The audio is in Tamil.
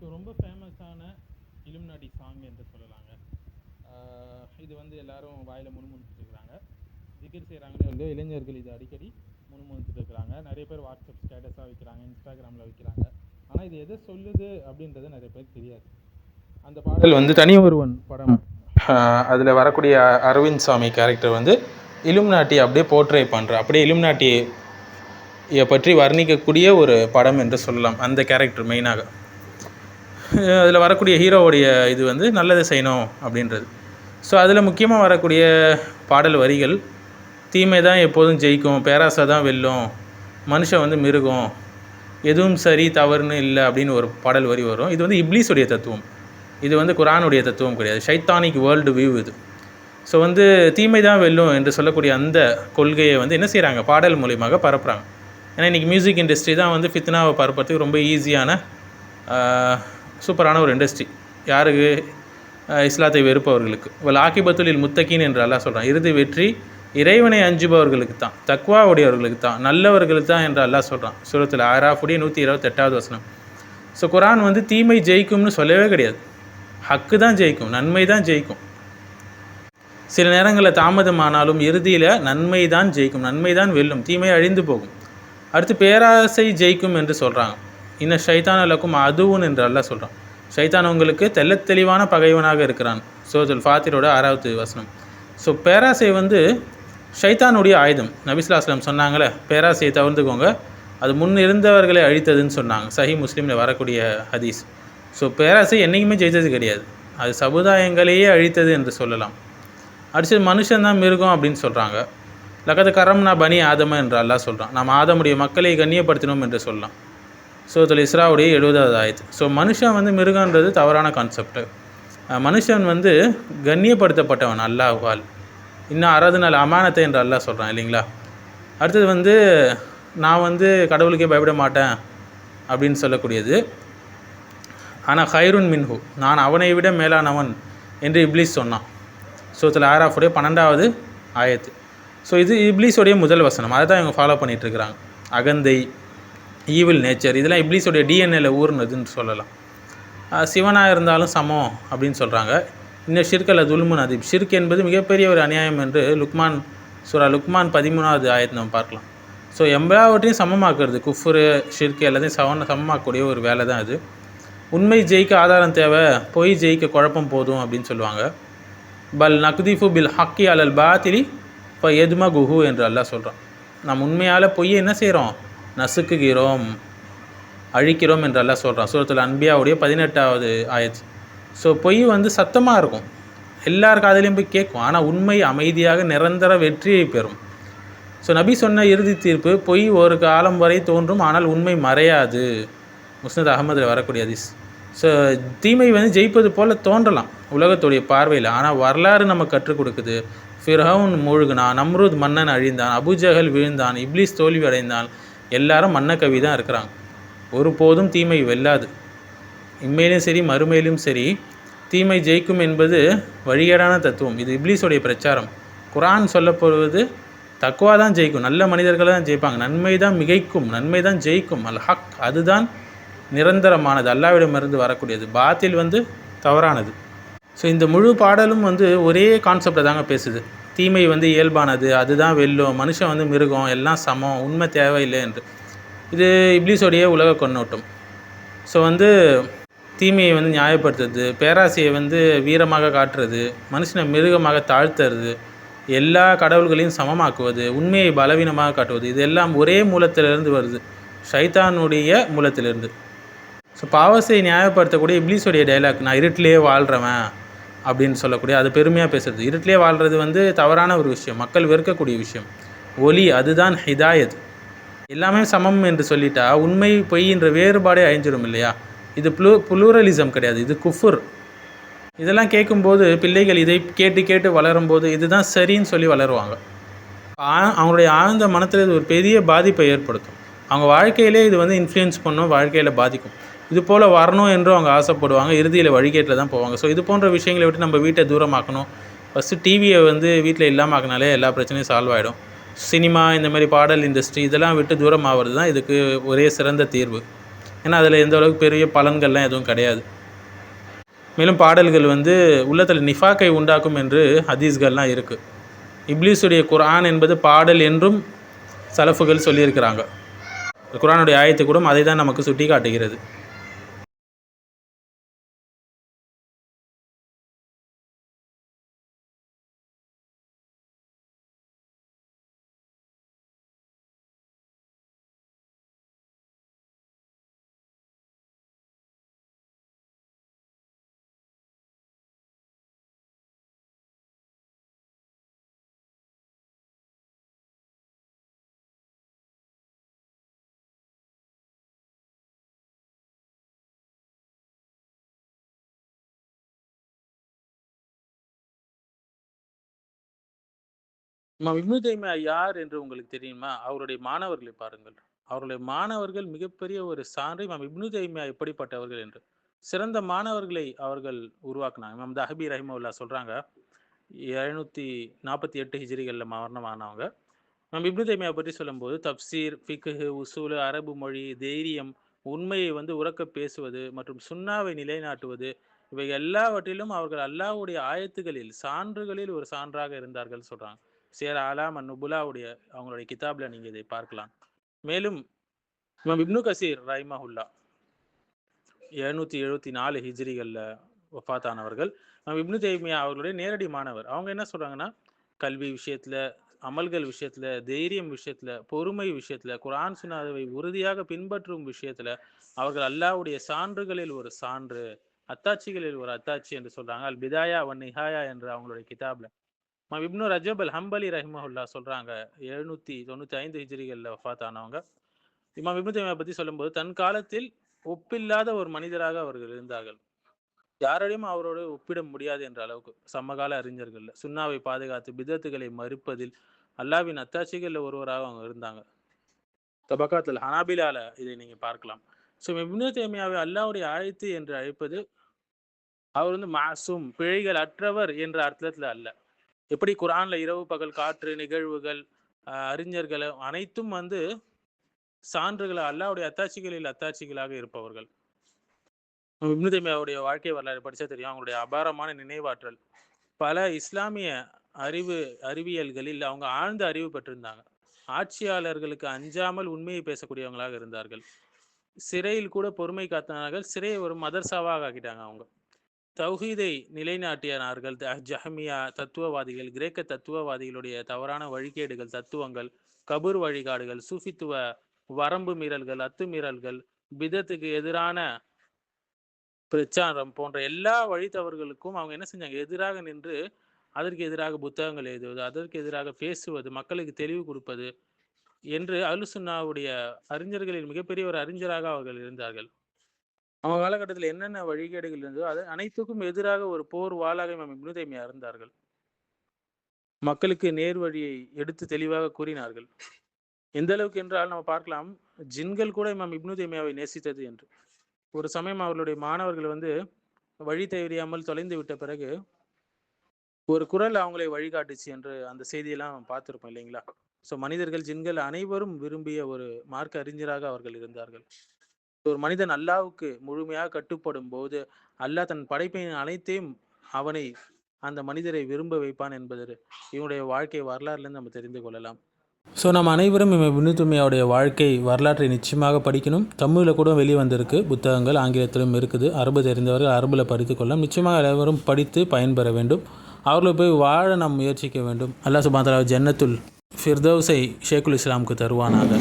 ஸோ ரொம்ப ஃபேமஸான இலுமினாட்டி சாங் என்று சொல்லலாங்க. இது வந்து எல்லாரும் வாயில் முணுமுணுத்துட்டு இருக்கிறாங்க, திகிர் செய்கிறாங்கன்னு வந்து இளைஞர்கள் இது அடிக்கடி முணுமுணுத்துட்டு இருக்கிறாங்க. நிறைய பேர் வாட்ஸ்அப் ஸ்டேட்டஸாக வைக்கிறாங்க, இன்ஸ்டாகிராமில் வைக்கிறாங்க. ஆனால் இது எதை சொல்லுது அப்படின்றது நிறைய பேருக்கு தெரியாது. அந்த பாடல் வந்து தனி ஒருவன் படம், அதில் வரக்கூடிய அரவிந்த் சாமி கேரக்டர் வந்து இலுமினாட்டி அப்படியே போர்ட்ரே பண்ணுற, அப்படியே இலுமினாட்டியை பற்றி வர்ணிக்கக்கூடிய ஒரு படம் என்று சொல்லலாம். அந்த கேரக்டர் மெயினாக அதில் வரக்கூடிய ஹீரோவுடைய இது வந்து நல்லதை செய்யணும் அப்படின்றது. ஸோ அதில் முக்கியமாக வரக்கூடிய பாடல் வரிகள், தீமை தான் எப்போதும் ஜெயிக்கும், பேராசை தான் வெல்லும், மனுஷன் வந்து மிருகம், எதுவும் சரி தவறுன்னு இல்லை அப்படின்னு ஒரு பாடல் வரி வரும். இது வந்து இப்லீஸுடைய தத்துவம், இது வந்து குரானுடைய தத்துவம் கிடையாது, ஷைத்தானிக் வேர்ல்டு வியூ இது. ஸோ வந்து தீமை தான் வெல்லும் என்று சொல்லக்கூடிய அந்த கொள்கையை வந்து என்ன செய்கிறாங்க, பாடல் மூலியமாக பரப்புகிறாங்க. ஏன்னா இன்றைக்கி மியூசிக் இண்டஸ்ட்ரி தான் வந்து ஃபித்னாவை பரப்புறதுக்கு ரொம்ப ஈஸியான சூப்பரான ஒரு இண்டஸ்ட்ரி. யாருக்கு? இஸ்லாத்தை வெறுப்பவர்களுக்கு. ஆக்கிபத்துலில் முத்தகீன் என்று அல்லாஹ் சொல்கிறான். இறுதி வெற்றி இறைவனை அஞ்சுபவர்களுக்கு தான், தக்வா உடையவர்களுக்கு தான், நல்லவர்களுக்கு தான் என்று அல்லாஹ் சொல்கிறான் சூரத்தில் ஆராஃபுடைய 128வது வசனம். ஸோ குரான் வந்து தீமை ஜெயிக்கும்னு சொல்லவே கிடையாது, ஹக்கு தான் ஜெயிக்கும், நன்மை தான் ஜெயிக்கும். சில நேரங்களில் தாமதமானாலும் இறுதியில் நன்மை தான் ஜெயிக்கும், நன்மை தான் வெல்லும், தீமை அழிந்து போகும். அடுத்து பேராசை ஜெயிக்கும் என்று சொல்கிறாங்க. இன்னும் ஷைத்தான் லக்கும் அதுவும் என்று அல்லாஹ் சொல்கிறான். ஷைத்தான் உங்களுக்கு தெளிவான பகைவனாக இருக்கிறான், சூரத்துல் ஃபாத்திரோட 6வது வசனம். ஸோ பேராசை வந்து ஷைத்தானுடைய ஆயுதம். நபி ஸல்லல்லாஹு அலைஹி வஸல்லம் சொன்னாங்களே, பேராசையை தவிர்த்துக்கோங்க, அது முன் இருந்தவர்களை அழித்ததுன்னு சொன்னாங்க, சஹீஹ் முஸ்லீமில் வரக்கூடிய ஹதீஸ். ஸோ பேராசை என்றைக்குமே ஜெயித்தது கிடையாது, அது சமுதாயங்களையே அழித்தது என்று சொல்லலாம். அடுத்து மனுஷன்தான் மிருகம் அப்படின்னு சொல்கிறாங்க. லகது கரம்னா பனி ஆதம என்று அல்லாஹ் சொல்கிறான். நாம் ஆதமுடைய மக்களை கண்ணியப்படுத்தினோம் என்று சொல்லலாம், சூரத்துல் இஸ்ராவுடைய 70வது ஆயத்து. ஸோ மனுஷன் வந்து மிருகன்றது தவறான கான்செப்ட். மனுஷன் வந்து கண்ணியப்படுத்தப்பட்டவன் அல்லாஹ்வால். இன்னும் அரதுனால் அமானத்தை என்று அல்லாஹ் சொல்கிறான் இல்லைங்களா. அடுத்தது வந்து நான் வந்து கடவுளுக்கே பயப்பட மாட்டேன் அப்படின்னு சொல்லக்கூடியது. ஆனால் ஹைருன் மின்ஹு, நான் அவனை விட மேலானவன் என்று இப்லீஸ் சொன்னான், சூரத்துல் ஆராஃபுடைய 12வது ஆயத்து. ஸோ இது இப்லீஸோடைய முதல் வசனம், அதை தான் இவங்க ஃபாலோ பண்ணிகிட்ருக்கிறாங்க. அகந்தை, ஈவில் நேச்சர், இதெல்லாம் இப்லீஸோடைய டிஎன்ஏல ஊர்னதுன்னு சொல்லலாம். சிவனாக இருந்தாலும் சமம் அப்படின்னு சொல்கிறாங்க. இன்னும் ஷிர்கல்ல துல்முன் அதீப், ஷிர்க் என்பது மிகப்பெரிய ஒரு அநியாயம் என்று சூரா லுக்மான் 13வது ஆயத்தை நம்ம பார்க்கலாம். ஸோ எல்லாவற்றையும் சமமாக்குறது, குஃப்ரு ஷிர்க் எல்லாத்தையும் சமமாக்கக்கூடிய ஒரு வேலை தான் இது. உண்மை ஜெயிக்க ஆதாரம் தேவை, பொய் ஜெயிக்க குழப்பம் போதும் அப்படின்னு சொல்லுவாங்க. பல் நக்தீஃபு பில் ஹக்கி அலல் பாத்திலி இப்போ எதுமா குஹு என்று அல்லாஹ் சொல்கிறான். நம்ம உண்மையால் பொய்யை என்ன செய்கிறோம், நசுக்குகிறோம், அழிக்கிறோம் என்று அல்லாஹ் சொல்கிறான், சூரத்துல் அன்பியாவுடைய 18வது ஆயத்து. ஸோ பொய் வந்து சத்தமாக இருக்கும், எல்லார் காதிலையும் போய் கேட்கும், ஆனால் உண்மை அமைதியாக நிரந்தர வெற்றியை பெறும். ஸோ நபி சொன்ன இறுதி தீர்ப்பு, பொய் ஒரு காலம் வரை தோன்றும் ஆனால் உண்மை மறையாது, முஸ்னத் அஹமதில் வரக்கூடிய ஹதீஸ். ஸோ தீமை வந்து ஜெயிப்பது போல் தோன்றலாம் உலகத்துடைய பார்வையில், ஆனால் வரலாறு நம்ம கற்றுக் கொடுக்குது. ஃபிர்அவுன் மூழ்கினான், நம்ரூத் மன்னன் அழிந்தான், அபுஜஹல் விழுந்தான், இப்லீஸ் தோல்வி அடைந்தான், எல்லாரும் மன்னக்கவி தான் இருக்கிறாங்க. ஒருபோதும் தீமை வெல்லாது, இம்மையிலும் சரி மறுமையிலும் சரி தீமை ஜெயிக்கும் என்பது வழிகேடான தத்துவம். இது இப்லீஸோடைய பிரச்சாரம். குரான் சொல்லப்படுவது தக்வா தான் ஜெயிக்கும், நல்ல மனிதர்கள் தான் ஜெயிப்பாங்க, நன்மை தான் மிகைக்கும், நன்மை தான் ஜெயிக்கும், அல் ஹக் அதுதான் நிரந்தரமானது, அல்லாஹ்விடமிருந்து வரக்கூடியது, பாத்தில் வந்து தவறானது. ஸோ இந்த முழு பாடலும் வந்து ஒரே கான்செப்டை தாங்க பேசுது. தீமை வந்து இயல்பானது, அதுதான் வெல்லும், மனுஷன் வந்து மிருகம், எல்லாம் சமம், உண்மை தேவையில்லை என்று. இது இப்லீஸோடைய உலக கண்ணோட்டம். ஸோ வந்து தீமையை வந்து நியாயப்படுத்துறது, பேராசையை வந்து வீரமாக காட்டுறது, மனுஷனை மிருகமாக தாழ்த்துறது, எல்லா கடவுள்களையும் சமமாக்குவது, உண்மையை பலவீனமாக காட்டுவது, இது எல்லாம் ஒரே மூலத்திலிருந்து வருது, ஷைத்தானுடைய மூலத்திலிருந்து. ஸோ பாவத்தை நியாயப்படுத்தக்கூடிய இப்லீஸோடைய டைலாக், நான் இருட்டிலே வாழ்கிறவன் அப்படின்னு சொல்லக்கூடிய, அது பெருமையாக பேசுறது. இருட்டிலே வாழ்கிறது வந்து தவறான ஒரு விஷயம், மக்கள் வெறுக்கக்கூடிய விஷயம். ஒலி அதுதான் ஹிதாயத். எல்லாமே சமம் என்று சொல்லிட்டா உண்மை பொய் என்ற வேறுபாடே அழிஞ்சிடும் இல்லையா. இது புளூரலிசம் கிடையாது, இது குஃபுர். இதெல்லாம் கேட்கும்போது பிள்ளைகள் இதை கேட்டு கேட்டு வளரும்போது இதுதான் சரின்னு சொல்லி வளருவாங்க. அவங்களுடைய ஆழ்ந்த மனத்தில் இது ஒரு பெரிய பாதிப்பை ஏற்படுத்தும். அவங்க வாழ்க்கையிலே இது வந்து இன்ஃப்ளூயன்ஸ் பண்ணும், வாழ்க்கையில் பாதிக்கும். இது போல் வரணும் என்றும் அவங்க ஆசைப்படுவாங்க, இறுதியில் வழிகேட்டில் தான் போவாங்க. ஸோ இது போன்ற விஷயங்களை விட்டு நம்ம வீட்டை தூரமாக்கணும். ஃபஸ்ட்டு டிவியை வந்து வீட்டில் இல்லாமல் ஆக்கினாலே எல்லா பிரச்சனையும் சால்வ் ஆகிடும். சினிமா, இந்த மாதிரி பாடல் இண்டஸ்ட்ரி இதெல்லாம் விட்டு தூரம் ஆகிறது தான் இதுக்கு ஒரே சிறந்த தீர்வு. ஏன்னா அதில் எந்த அளவுக்கு பெரிய பலன்கள்லாம் எதுவும் கிடையாது. மேலும் பாடல்கள் வந்து உள்ளத்தில் நிஃபாக்கை உண்டாக்கும் என்று ஹதீஸ்கள்லாம் இருக்குது. இப்லீஸுடைய குர்ஆன் என்பது பாடல் என்றும் சலஃபுகள் சொல்லியிருக்கிறாங்க. குர்ஆனுடைய ஆயத்து கூட அதை தான் நமக்கு சுட்டி காட்டுகிறது. இமாம் இப்னு தைமியா யார் என்று உங்களுக்கு தெரியுமா? அவருடைய மாணவர்களை பாருங்கள். அவருடைய மாணவர்கள் மிகப்பெரிய ஒரு சான்று இமாம் இப்னு தைமியா எப்படிப்பட்டவர்கள் என்று. சிறந்த மாணவர்களை அவர்கள் உருவாக்குனாங்க. இமாம் தஹபி ரஹிமஹுல்லாஹ் சொல்றாங்க, 748 ஹிஜ்ரிகள்ல மரணமானவங்க. இமாம் இப்னு தைமியா பற்றி சொல்லும்போது, தப்சீர், ஃபிக்ஹ், உசூல், அரபு மொழி, தைரியம், உண்மையை வந்து உரக்க பேசுவது மற்றும் சுன்னாவை நிலைநாட்டுவது, இவை எல்லாவற்றிலும் அவர்கள் அல்லாஹ்வுடைய ஆயத்துகளில் சான்றுகளில் ஒரு சான்றாக இருந்தார்கள் சொல்றாங்க. சேர் ஆலாம் நுபுலாவுடைய அவங்களுடைய கிதாப்ல நீங்க இதை பார்க்கலாம். மேலும் இமாம் இப்னு கசீர் ரஹிமஹுல்லா 774 ஹிஜ்ரிகள்ல வஃபாத்தானவர்கள். இமாம் இப்னு தைமியா அவர்களுடைய நேரடி மாணவர். அவங்க என்ன சொல்றாங்கன்னா, கல்வி விஷயத்துல, அமல்கள் விஷயத்துல, தைரியம் விஷயத்துல, பொறுமை விஷயத்துல, குர்ஆன் சுன்னாவை உறுதியாக பின்பற்றும் விஷயத்துல அவர்கள் அல்லாஹ்வுடைய சான்றுகளில் ஒரு சான்று, அத்தாட்சிகளில் ஒரு அத்தாட்சி என்று சொல்றாங்க. அல் பிதாயா வன் நிஹாயா என்ற அவங்களுடைய கிதாப்ல இப்னு ரஜப் அல் ஹம்பலி ரஹிமஹுல்லா சொல்றாங்க, 795 ஹிஜ்ரிகள்ல வஃபாத் ஆனவங்க. இமாம் இப்னு தைமியா பத்தி சொல்லும்போது, தன் காலத்தில் ஒப்பில்லாத ஒரு மனிதராக அவர்கள் இருந்தார்கள். யாரோடையும் அவரோடு ஒப்பிட முடியாது என்ற அளவுக்கு சமகால அறிஞர்கள் சுன்னாவை பாதுகாத்து பிதத்துகளை மறுப்பதில் அல்லாவின் அத்தாட்சிகள்ல ஒருவராக அவங்க இருந்தாங்க. தபகாத்துல் ஹனாபிலால இதை நீங்க பார்க்கலாம். ஸோ இப்னு தைமியாவை அல்லாஹ்வுடைய ஆயத்து என்று அழைப்பது, அவர் வந்து மாசூம், பிழைகள் அற்றவர் என்ற அர்த்தத்துல அல்ல. எப்படி குர்ஆன்ல இரவு பகல் காற்று நிகழ்வுகள் அறிஞர்கள் அனைத்தும் வந்து சான்றுகள் அல்லாஹ்வுடைய அத்தாட்சிகளில் அத்தாட்சிகளாக இருப்பவர்கள். இப்னு தைமியாவுடைய வாழ்க்கை வரலாறு படிச்சா தெரியும். அவங்களுடைய அபாரமான நினைவாற்றல், பல இஸ்லாமிய அறிவியல்களில் அவங்க ஆழ்ந்த அறிவு பெற்றிருந்தாங்க. ஆட்சியாளர்களுக்கு அஞ்சாமல் உண்மையை பேசக்கூடியவங்களாக இருந்தார்கள். சிறையில் கூட பொறுமை காத்தினார்கள். சிறையை ஒரு மதர்சாவாக ஆக்கிட்டாங்க அவங்க. தௌஹீதை நிலைநாட்டினார்கள். ஜஹ்மியா தத்துவவாதிகள், கிரேக்க தத்துவவாதிகளுடைய தவறான வழிகேடுகள், தத்துவங்கள், கபூர் வழிகாடுகள், சூஃபித்துவ வரம்பு மீறல்கள், அத்துமீறல்கள், பிதத்துக்கு எதிரான பிரச்சாரம் போன்ற எல்லா வழித்தவர்களுக்கும் அவங்க என்ன செஞ்சாங்க? எதிராக நின்று அதற்கு எதிராக புத்தகங்கள் எழுதுவது, அதற்கு எதிராக பேசுவது, மக்களுக்கு தெளிவு கொடுப்பது என்று அஹ்லு சுன்னாவுடைய அறிஞர்களில் மிகப்பெரிய ஒரு அறிஞராக அவர்கள் இருந்தார்கள். அவங்க காலகட்டத்தில் என்னென்ன வழிகேடுகள் இருந்ததோ அது அனைத்துக்கும் எதிராக ஒரு போர் வாளாக இமாம் இப்னு தைமியா இருந்தார்கள். மக்களுக்கு நேர் வழியை எடுத்து தெளிவாக கூறினார்கள். எந்த அளவுக்கு என்றால் நம்ம பார்க்கலாம், ஜின்கள் கூட இமாம் இப்னு தைமியாவை நேசித்தது என்று. ஒரு சமயம் அவர்களுடைய மாணவர்கள் வந்து வழி தெரியாமல் தொலைந்து விட்ட பிறகு ஒரு குரல் அவங்களை வழிகாட்டுச்சு என்று அந்த செய்தியெல்லாம் நம்ம பார்த்துருப்போம் இல்லைங்களா? ஸோ மனிதர்கள், ஜின்கள் அனைவரும் விரும்பிய ஒரு மார்க்க அறிஞராக அவர்கள் இருந்தார்கள். ஒரு மனிதன் அல்லாஹ்வுக்கு முழுமையாக கட்டுப்படும் போது அல்லாஹ் தன் படைப்பின் அனைத்தையும் அவனை அந்த மனிதரை விரும்ப வைப்பான் என்பது இவனுடைய வாழ்க்கை வரலாறுலேருந்து நம்ம தெரிந்து கொள்ளலாம். ஸோ நம்ம அனைவரும் இப்னு தைமியாவுடைய வாழ்க்கை வரலாற்றை நிச்சயமாக படிக்கணும். தமிழில் கூட வெளியே வந்திருக்கு புத்தகங்கள், ஆங்கிலத்திலும் இருக்குது. அரபு தெரிந்தவர்கள் அரபில் படித்து கொள்ளலாம். நிச்சயமாக அனைவரும் படித்து பயன்பெற வேண்டும். அவர்களை போய் வாழ நாம் முயற்சிக்க வேண்டும். அல்லாஹ் சுப்ஹானஹு வ தஆலா ஜன்னத்துல் ஃபிர்தௌஸை ஷேக்குல் இஸ்லாமுக்கு தருவானாக.